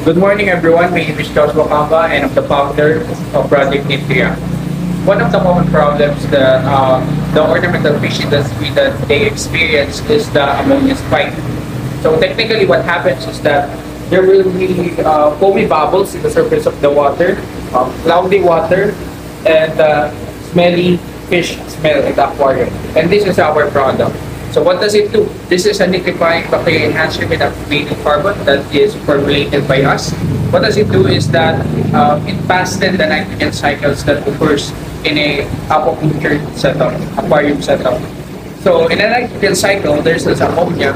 Good morning, everyone. My name is Joshua Kamba, and I'm the founder of Project Nitria. One of the common problems that the ornamental fish industry that they experience is the ammonia spike. So technically, what happens is that there will be foamy bubbles in the surface of the water, cloudy water, and smelly fish smell in the aquarium. And this is our product. So what does it do? This is a liquefying bacteria enhancer with activated carbon that is formulated by us. What does it do is that it fasten the nitrogen cycles that occurs in a aquaculture setup, aquarium setup. So in a nitrogen cycle, there's this ammonia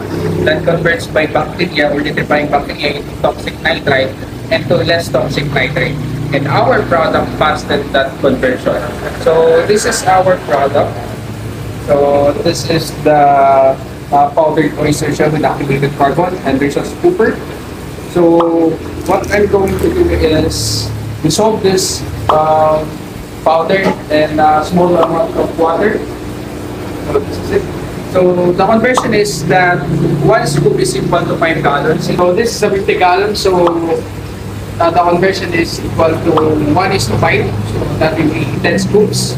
that converts by bacteria or liquefying bacteria into toxic nitrite and to less toxic nitrate. And our product fastened that conversion. So this is our product. So this is the powdered oyster shell with activated carbon, and there's a scooper. So what I'm going to do is dissolve this powder in a small amount of water. So this is it. So the conversion is that one scoop is equal to 5 gallons. So this is a 50 gallons. So the conversion is equal to 1:5. So that will be 10 scoops.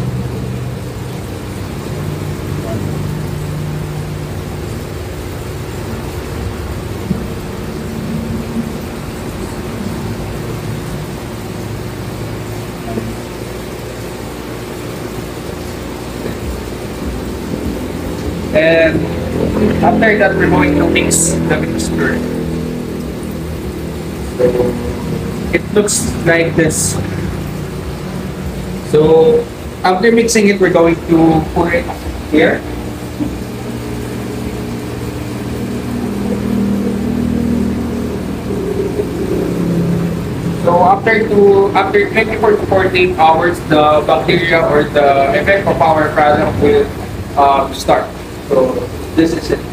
And after that, we're going to mix the mixture. So it looks like this. So after mixing it, we're going to pour it here. So after 24 to 48 hours, the bacteria or the effect of our product will start. So this is it.